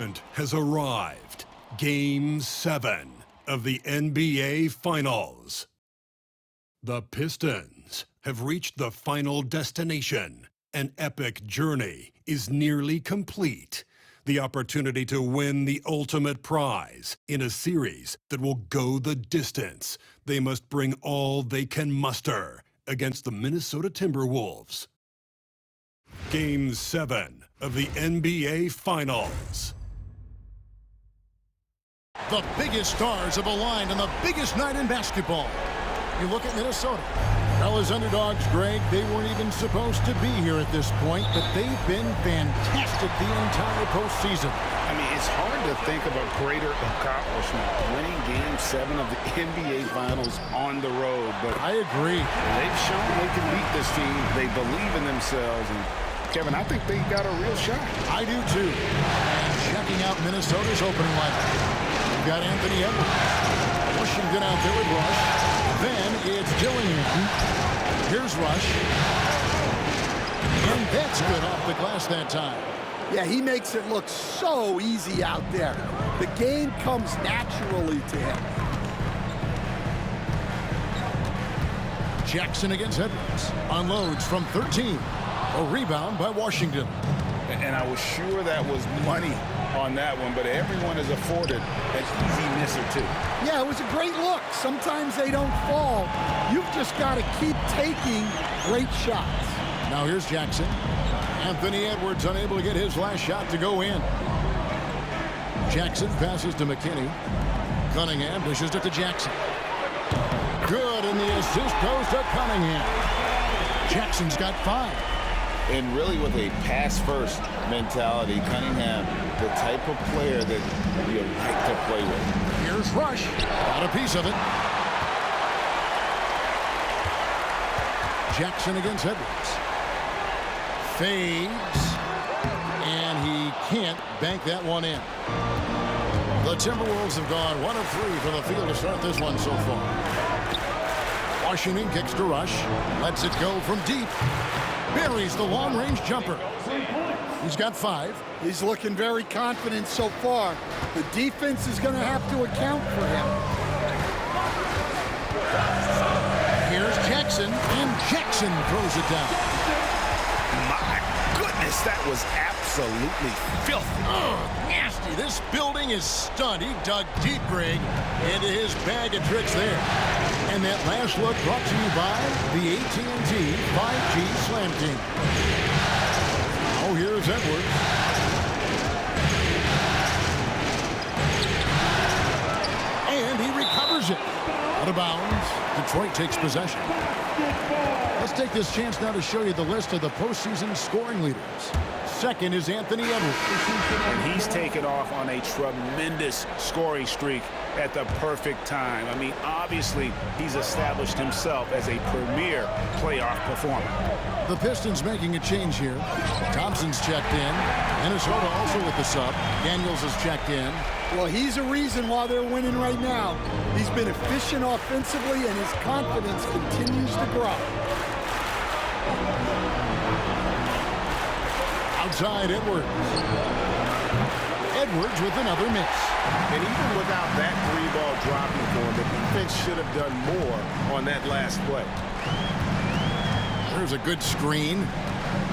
Has arrived. Game 7 of the NBA Finals. The Pistons have reached the final destination. An epic journey is nearly complete. The opportunity to win the ultimate prize in a series that will go the distance. They must bring all they can muster against the Minnesota Timberwolves. Game 7 of the NBA Finals. The biggest stars have aligned on the biggest night in basketball. You look at Minnesota. Well, as underdogs, Greg, they weren't even supposed to be here at this point, but they've been fantastic the entire postseason. I mean, it's hard to think of a greater accomplishment, winning Game 7 of the NBA Finals on the road. But I agree. They've shown they can beat this team. They believe in themselves. And, Kevin, I think they got a real shot. I do, too. And checking out Minnesota's opening lineup. We've got Anthony Edwards. Washington out there with Rush. Then it's Dillingham. Here's Rush. And that's good off the glass that time. Yeah, he makes it look so easy out there. The game comes naturally to him. Jackson against Edwards. Unloads from 13. A rebound by Washington. And I was sure that was money on that one, but everyone is afforded an easy miss or two. Yeah, it was a great look. Sometimes they don't fall. You've just got to keep taking great shots. Now here's Jackson. Anthony Edwards unable to get his last shot to go in. Jackson passes to McKinney. Cunningham dishes it to Jackson. Good, and the assist goes to Cunningham. Jackson's got 5. And really with a pass-first mentality, Cunningham, the type of player that you like to play with. Here's Rush. Got a piece of it. Jackson against Edwards. Fades. And he can't bank that one in. The Timberwolves have gone 1 of 3 from the field to start this one so far. Washington kicks to Rush. Lets it go from deep. Buries the long-range jumper. He's got 5. He's looking very confident so far. The defense is going to have to account for him. Here's Jackson, and Jackson throws it down. My goodness, that was absolutely filthy. Oh, nasty. This building is stunned. He dug deep, Greg, into his bag of tricks there. And that last look brought to you by the AT&T 5G Slam Team. Oh, here's Edwards. And he recovers it. Out of bounds. Detroit takes possession. Let's take this chance now to show you the list of the postseason scoring leaders. Second is Anthony Edwards. And he's taken off on a tremendous scoring streak at the perfect time. I mean, obviously, he's established himself as a premier playoff performer. The Pistons making a change here. Thompson's checked in. Minnesota also with the sub. Daniels has checked in. Well, he's a reason why they're winning right now. He's been efficient offensively, and his confidence continues to grow. Outside Edwards. Edwards with another miss. And even without that 3-ball dropping for him, the defense should have done more on that last play. There's a good screen.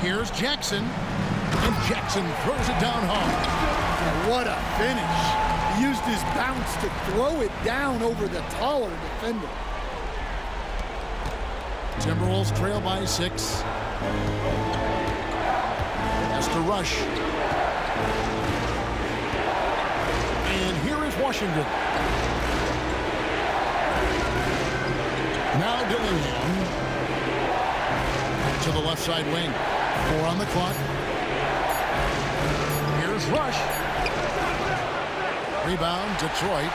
Here's Jackson. And Jackson throws it down hard. What a finish. He used his bounce to throw it down over the taller defender. Timberwolves trail by 6. Has to rush. And here is Washington. Now Dillingham to the left side wing. 4 on the clock. Here's Rush. Rebound, Detroit.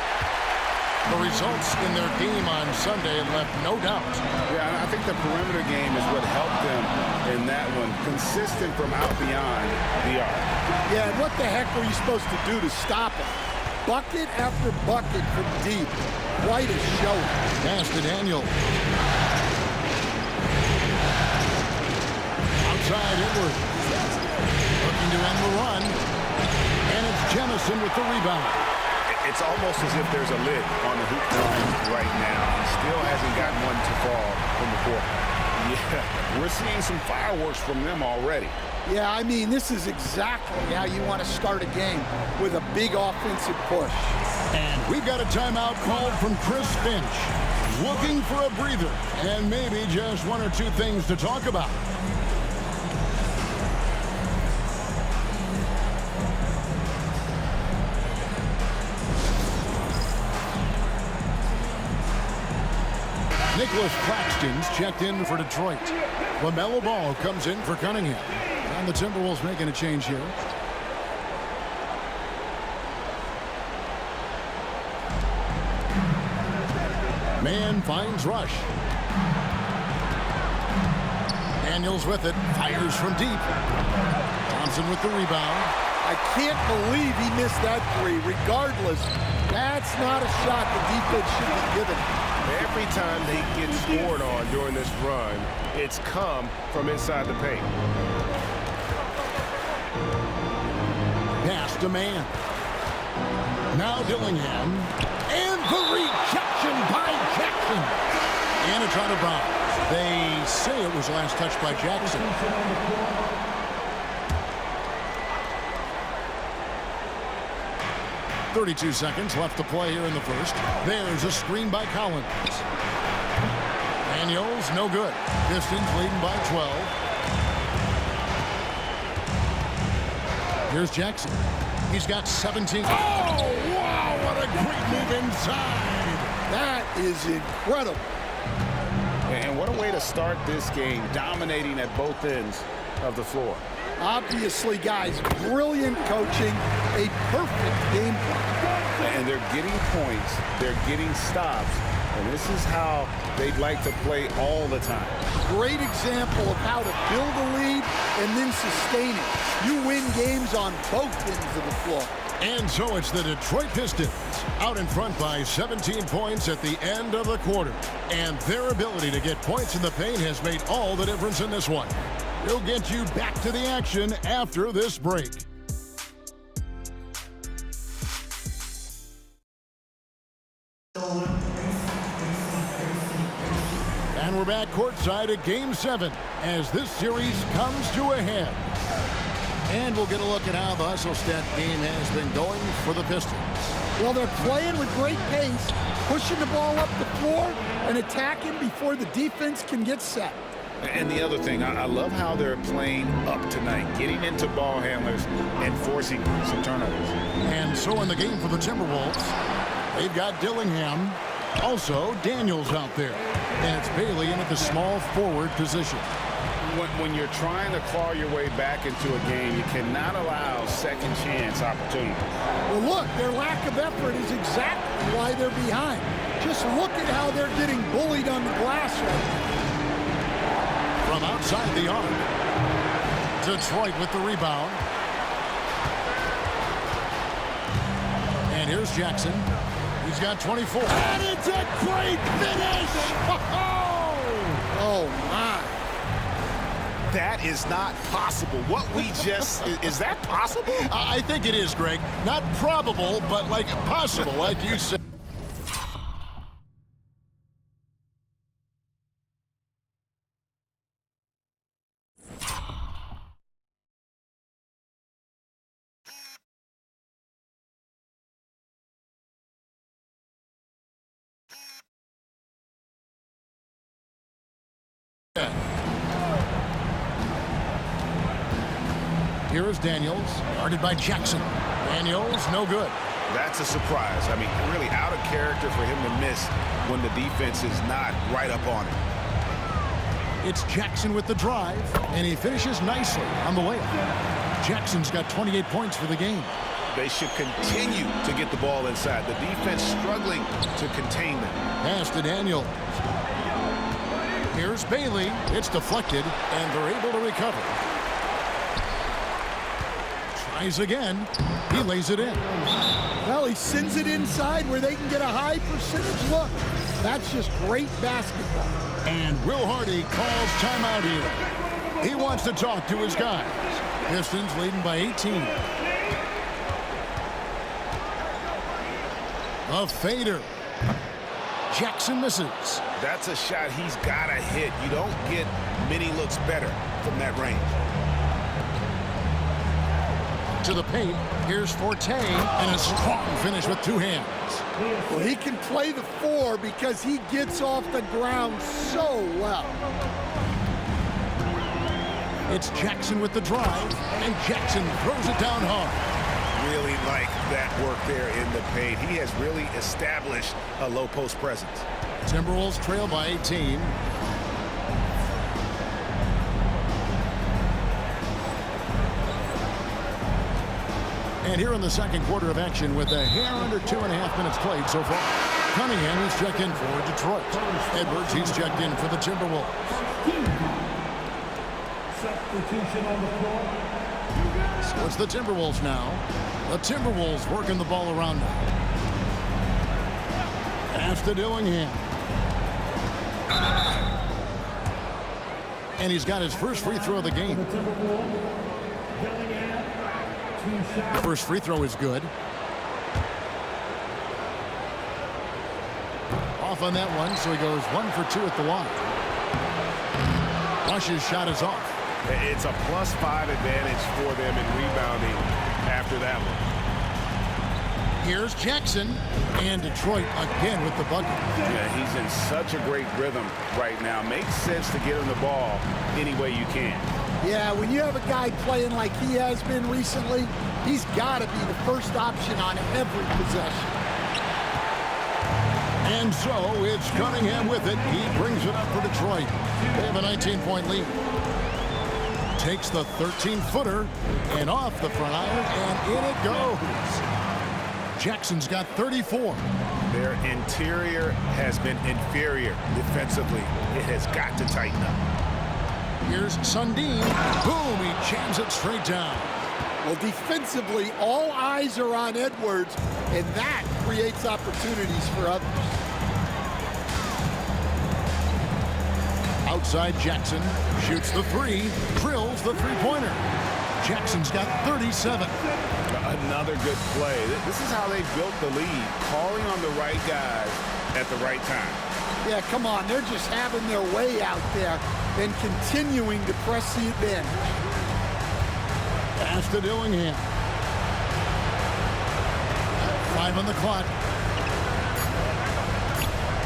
The results in their game on Sunday left no doubt. Yeah, I think the perimeter game is what helped them in that one. Consistent from out beyond the arc. Yeah, and what the heck were you supposed to do to stop him? Bucket after bucket from deep. Quite a showing. Pass to Daniel. Outside Edwards. Looking to end the run. And it's Jamison with the rebound. It's almost as if there's a lid on the hoop right now. He still hasn't gotten one to fall from the court. Yeah, we're seeing some fireworks from them already. Yeah, I mean, this is exactly how you want to start a game, with a big offensive push. And we've got a timeout called from Chris Finch. Looking for a breather and maybe just one or two things to talk about. Nicholas Claxton's checked in for Detroit. LaMelo Ball comes in for Cunningham. And the Timberwolves making a change here. Man finds Rush. Daniels with it. Fires from deep. Thompson with the rebound. I can't believe he missed that three. Regardless, that's not a shot the defense should be given. Every time they get scored on during this run, it's come from inside the paint. Pass to man. Now Dillingham. And the rejection by Jackson. And it's out of bounds. They say it was last touched by Jackson. 32 seconds left to play here in the first. There's a screen by Collins. Daniels, no good. Pistons leading by 12. Here's Jackson. He's got 17. Oh, wow, what a great move inside. That is incredible. And what a way to start this game, dominating at both ends of the floor. Obviously, guys, brilliant coaching, a perfect game plan. And they're getting points, they're getting stops, and this is how they'd like to play all the time. Great example of how to build a lead and then sustain it. You win games on both ends of the floor. And so it's the Detroit Pistons out in front by 17 points at the end of the quarter. And their ability to get points in the paint has made all the difference in this one. We'll get you back to the action after this break. And we're back courtside at Game 7 as this series comes to a head. And we'll get a look at how the Hustle-Stat game has been going for the Pistons. Well, they're playing with great pace, pushing the ball up the floor and attacking before the defense can get set. And the other thing, I love how they're playing up tonight, getting into ball handlers and forcing some turnovers. And so in the game for the Timberwolves, they've got Dillingham, also Daniels out there. And it's Bailey in at the small forward position. When you're trying to claw your way back into a game, you cannot allow second chance opportunities. Well, look, their lack of effort is exactly why they're behind. Just look at how they're getting bullied on the glass right now. From outside the arc, Detroit with the rebound. And here's Jackson. He's got 24. And it's a great finish! Oh, my. That is not possible. What we just... is that possible? I think it is, Greg. Not probable, but like possible, like you said. Here is Daniels, guarded by Jackson. Daniels, no good. That's a surprise. I mean, really out of character for him to miss when the defense is not right up on it. It's Jackson with the drive, and he finishes nicely on the layup. Jackson's got 28 points for the game. They should continue to get the ball inside. The defense struggling to contain them. Pass to Daniels. Here's Bailey. It's deflected, and they're able to recover. Tries again. He lays it in. Well, he sends it inside where they can get a high percentage look. That's just great basketball. And Will Hardy calls timeout here. He wants to talk to his guys. Pistons leading by 18. A fader. Jackson misses. That's a shot he's got to hit. You don't get many looks better from that range. To the paint. Here's Forte. And a strong finish with two hands. Well, he can play the 4 because he gets off the ground so well. It's Jackson with the drive, and Jackson throws it down hard. Really like that work there in the paint. He has really established a low post presence. Timberwolves trail by 18. And here in the second quarter of action with a hair under 2.5 minutes played so far. Cunningham is checked in for Detroit. Edwards, he's checked in for the Timberwolves. Substitution on the floor. So it's the Timberwolves now. The Timberwolves working the ball around now. Pass to Dillingham. And he's got his first free throw of the game. The first free throw is good. Off on that one, so he goes 1 for 2 at the line. Rush's shot is off. It's a +5 advantage for them in rebounding after that one. Here's Jackson, and Detroit again with the bucket. Yeah, he's in such a great rhythm right now. Makes sense to get him the ball any way you can. Yeah, when you have a guy playing like he has been recently, he's got to be the first option on every possession. And so it's Cunningham with it. He brings it up for Detroit. They have a 19-point lead. Takes the 13-footer and off the front iron, and in it goes. Jackson's got 34. Their interior has been inferior defensively. It has got to tighten up. Here's Sundin. Boom, he jams it straight down. Well, defensively, all eyes are on Edwards, and that creates opportunities for others. Outside Jackson shoots the 3, drills the three-pointer. Jackson's got 37. Another good play. This is how they built the lead, calling on the right guys at the right time. Yeah, come on. They're just having their way out there and continuing to press the advantage. Pass to Dillingham. 5 on the clock.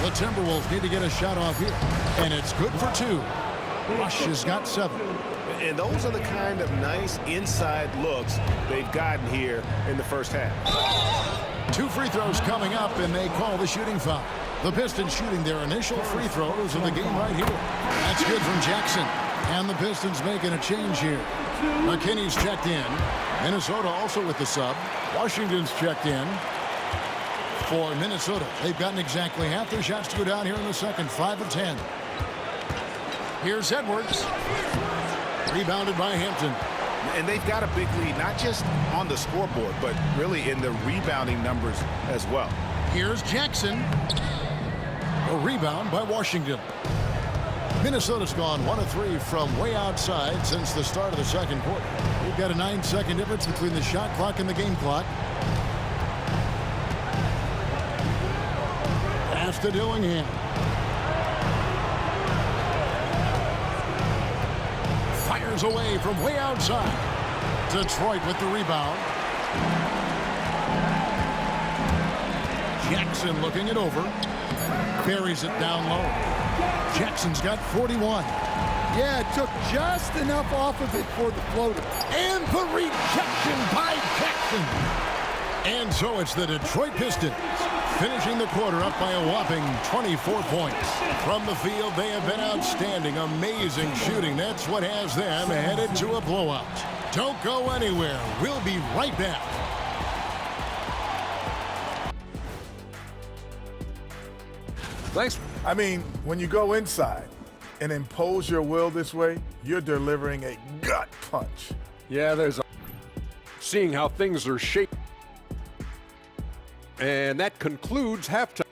The Timberwolves need to get a shot off here, and it's good for 2. Rush has got 7. And those are the kind of nice inside looks they've gotten here in the first half. 2 free throws coming up, and they call the shooting foul. The Pistons shooting their initial free throws of the game right here. That's good from Jackson. And the Pistons making a change here. McKinney's checked in. Minnesota also with the sub. Washington's checked in for Minnesota. They've gotten exactly half their shots to go down here in the second. 5 of 10. Here's Edwards. Rebounded by Hampton. And they've got a big lead, not just on the scoreboard, but really in the rebounding numbers as well. Here's Jackson. A rebound by Washington. Minnesota's gone 1 of 3 from way outside since the start of the second quarter. We've got a 9-second difference between the shot clock and the game clock. Pass to Dillingham. Fires away from way outside. Detroit with the rebound. Jackson looking it over. Buries it down low. Jackson's got 41. Yeah, it took just enough off of it for the floater. And the rejection by Jackson. And so it's the Detroit Pistons finishing the quarter up by a whopping 24 points. From the field, they have been outstanding. Amazing shooting. That's what has them headed to a blowout. Don't go anywhere. We'll be right back. Thanks. I mean, when you go inside and impose your will this way, you're delivering a gut punch. Yeah, there's seeing how things are shaped. And that concludes halftime.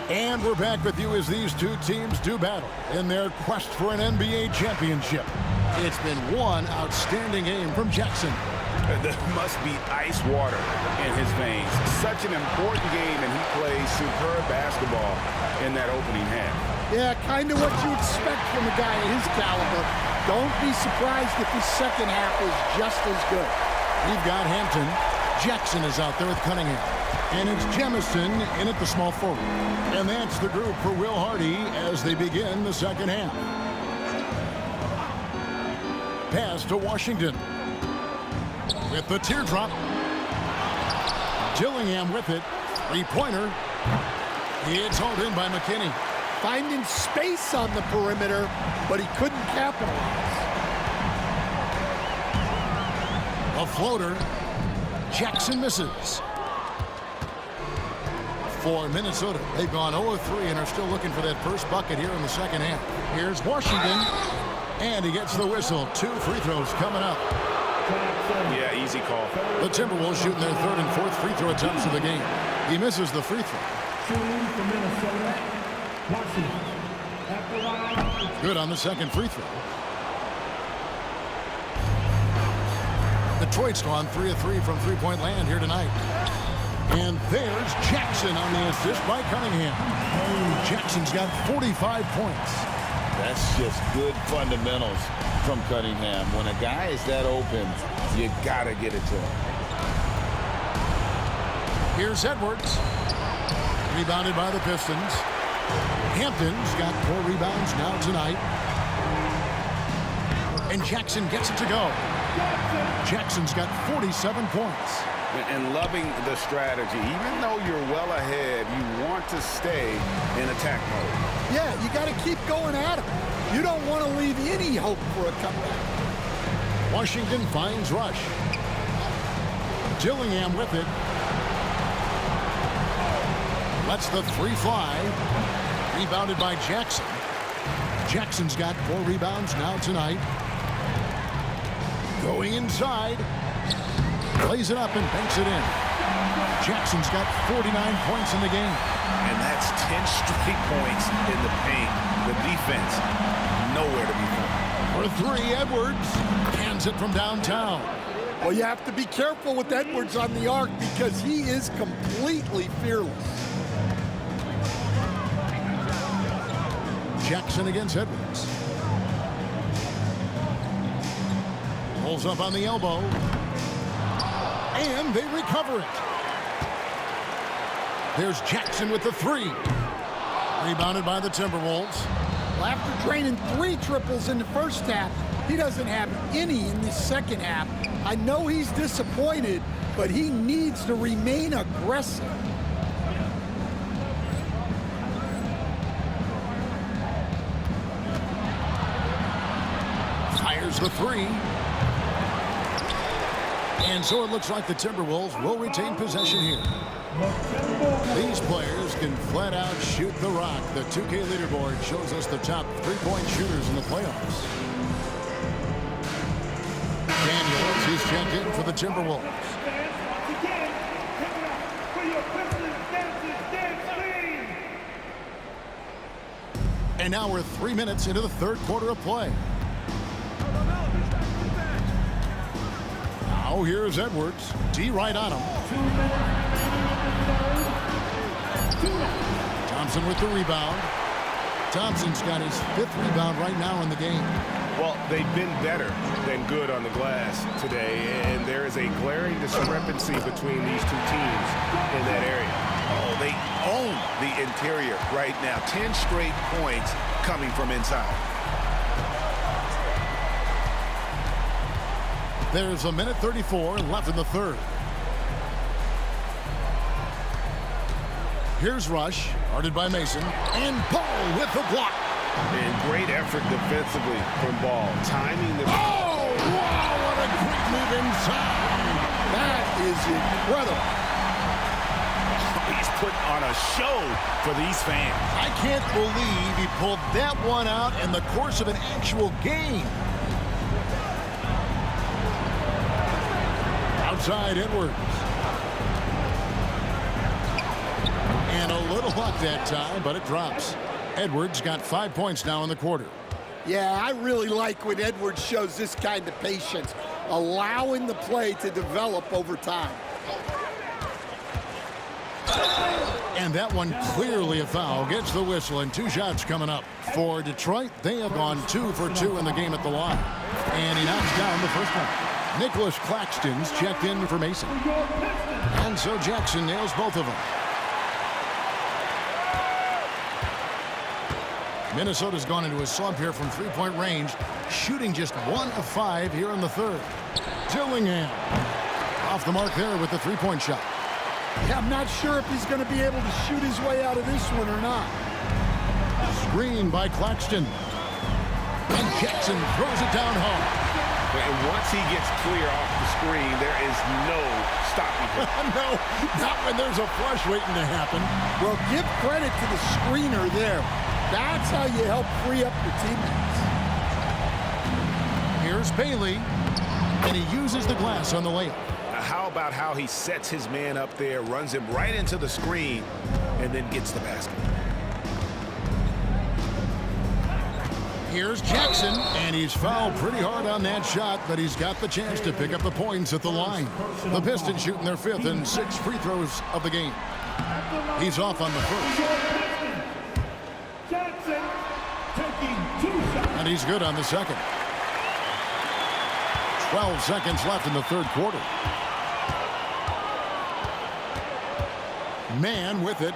And we're back with you as these two teams do battle in their quest for an NBA championship. It's been one outstanding game from Jackson. There must be ice water in his veins. Such an important game, and he plays superb basketball in that opening half. Yeah, kind of what you expect from a guy of his caliber. Don't be surprised if his second half is just as good. We've got Hampton. Jackson is out there with Cunningham. And it's Jemison in at the small forward. And that's the group for Will Hardy as they begin the second half. Pass to Washington. With the teardrop. Dillingham with it. Three-pointer. It's hauled in by McKinney. Finding space on the perimeter, but he couldn't capitalize. A floater. Jackson misses. For Minnesota, they've gone 0-3 and are still looking for that first bucket here in the second half. Here's Washington, and he gets the whistle. 2 free throws coming up. Yeah, easy call. The Timberwolves shooting their third and fourth free throw attempts of the game. He misses the free throw. Shooting for Minnesota. Washington. At the line. Good on the second free throw. Detroit's gone 3 of 3 from three-point land here tonight. And there's Jackson on the assist by Cunningham. Jackson's got 45 points. That's just good fundamentals from Cunningham. When a guy is that open, you gotta get it to him. Here's Edwards. Rebounded by the Pistons. Hampton's got 4 rebounds now tonight. And Jackson gets it to go. Jackson's got 47 points. And loving the strategy. Even though you're well ahead, you want to stay in attack mode. Yeah, you got to keep going at him. You don't want to leave any hope for a comeback. Washington finds Rush. Dillingham with it. Lets the 3 fly. Rebounded by Jackson. Jackson's got 4 rebounds now tonight. Going inside. Plays it up and banks it in. Jackson's got 49 points in the game. And that's 10 straight points in the paint. The defense, nowhere to be found. For 3, Edwards hands it from downtown. Well, you have to be careful with Edwards on the arc because he is completely fearless. Jackson against Edwards. Pulls up on the elbow. And they recover it. There's Jackson with the 3. Rebounded by the Timberwolves. Well, after draining 3 triples in the first half, he doesn't have any in the second half. I know he's disappointed, but he needs to remain aggressive. Fires the 3. And so it looks like the Timberwolves will retain possession here. These players can flat out shoot the rock. The 2K leaderboard shows us the top 3-point shooters in the playoffs. Daniels is checked in for the Timberwolves. And now we're 3 minutes into the third quarter of play. Now here's Edwards. D right on him. Thompson with the rebound. Thompson's got his 5th rebound right now in the game. Well, they've been better than good on the glass today, and there is a glaring discrepancy between these two teams in that area. Oh, they own the interior right now. 10 straight points coming from inside. There's a minute 34 left in the third. Here's Rush, guarded by Mason, and Ball with the block. And great effort defensively from Ball. Timing the... Oh, wow, what a great move inside. That is incredible. He's put on a show for these fans. I can't believe he pulled that one out in the course of an actual game. Outside Edwards. And a little luck that time, but it drops. Edwards got 5 points now in the quarter. Yeah, I really like when Edwards shows this kind of patience, allowing the play to develop over time. And that one clearly a foul. Gets the whistle, and 2 shots coming up. For Detroit, they have gone 2 for 2 in the game at the line. And he knocks down the first one. Nicholas Claxton's checked in for Mason. And so Jackson nails both of them. Minnesota's gone into a slump here from three-point range, shooting just 1 of 5 here in the third. Dillingham off the mark there with the three-point shot. Yeah, I'm not sure if he's going to be able to shoot his way out of this one or not. Screen by Claxton. And Jackson throws it down hard. And once he gets clear off the screen, there is no stopping him. No, not when there's a flush waiting to happen. Well, give credit to the screener there. That's how you help free up your teammates. Here's Bailey, and he uses the glass on the layup. Now, how about how he sets his man up there, runs him right into the screen, and then gets the basket. Here's Jackson, and he's fouled pretty hard on that shot, but he's got the chance to pick up the points at the line. The Pistons shooting their 5th and 6th free throws of the game. He's off on the first. Jackson taking 2 shots. And he's good on the second. 12 seconds left in the third quarter. Man with it.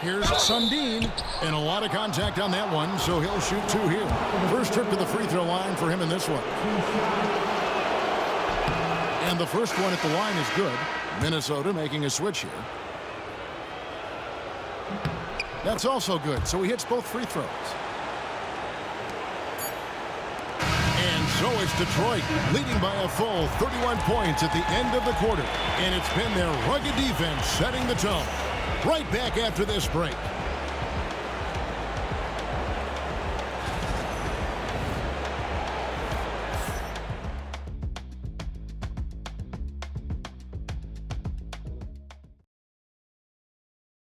Here's Sundin, and a lot of contact on that one, so he'll shoot 2 here. First trip to the free throw line for him in this one. And the first one at the line is good. Minnesota making a switch here. That's also good, so he hits both free throws. And so it's Detroit, leading by a full 31 points at the end of the quarter. And it's been their rugged defense setting the tone. Right back after this break.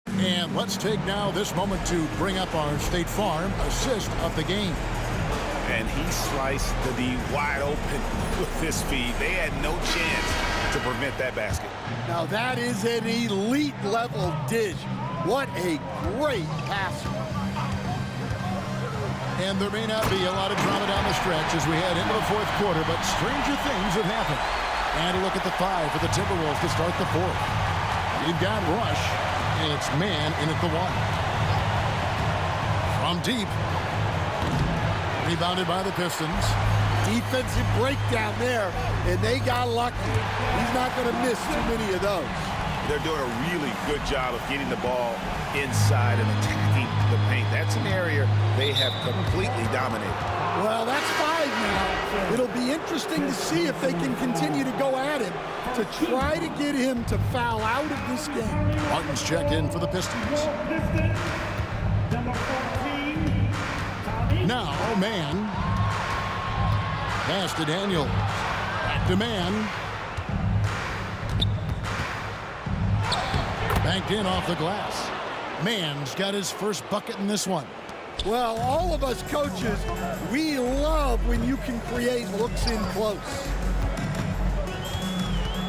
And let's take now this moment to bring up our State Farm assist of the game. And he sliced the D wide open with this feed. They had no chance to prevent that basket. Now that is an elite level dish. What a great passer. And there may not be a lot of drama down the stretch as we head into the fourth quarter, but stranger things have happened. And a look at the 5 for the Timberwolves to start the fourth. You've got Rush, and it's man in at the 1. From deep. Rebounded by the Pistons. Defensive breakdown there, and they got lucky. He's not going to miss too many of those. They're doing a really good job of getting the ball inside and attacking the paint. That's an area they have completely dominated. Well, that's 5 now. It'll be interesting to see if they can continue to go at him to try to get him to foul out of this game. Martin's checked in for the Pistons. Number 14. Now, man. Pass to Daniel. Back to man. Banked in off the glass. Man's got his first bucket in this one. Well, all of us coaches, we love when you can create looks in close.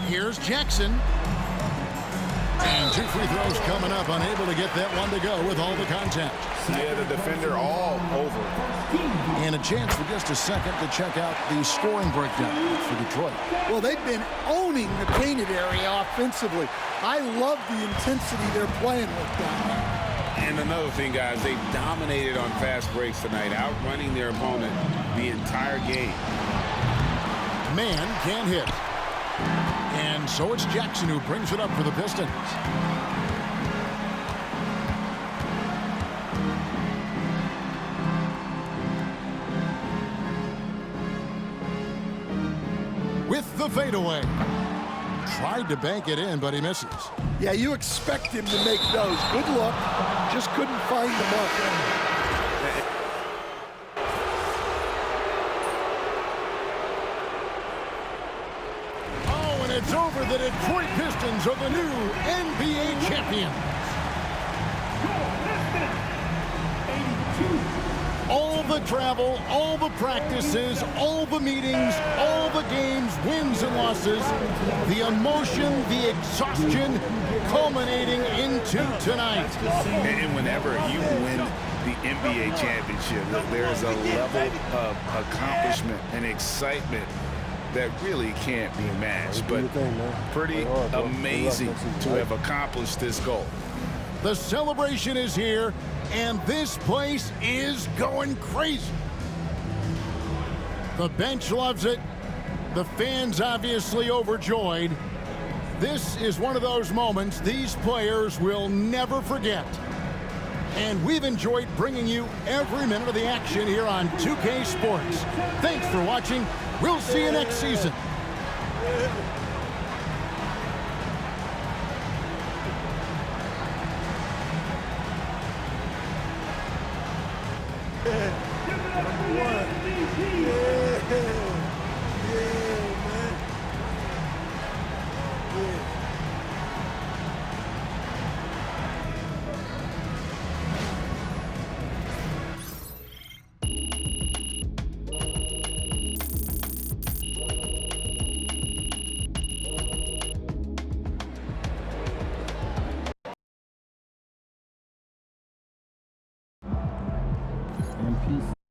Here's Jackson. And 2 free throws coming up, unable to get that one to go with all the contact. Yeah, the defender all over. And a chance for just a second to check out the scoring breakdown for Detroit. Well, they've been owning the painted area offensively. I love the intensity they're playing with down there. And another thing, guys, they've dominated on fast breaks tonight, outrunning their opponent the entire game. Man can't hit. And so it's Jackson who brings it up for the Pistons. With the fadeaway. Tried to bank it in, but he misses. Yeah, you expect him to make those. Good luck. Just couldn't find the mark. And it's over. The Detroit Pistons are the new NBA champions. All the travel, all the practices, all the meetings, all the games, wins and losses, the emotion, the exhaustion, culminating into tonight. And whenever you win the NBA championship, there's a level of accomplishment and excitement that really can't be matched. But pretty amazing to have accomplished this goal. The celebration is here, and this place is going crazy. The bench loves it. The fans obviously overjoyed. This is one of those moments these players will never forget. And we've enjoyed bringing you every minute of the action here on 2K Sports. Thanks for watching. We'll see you next season. And peace.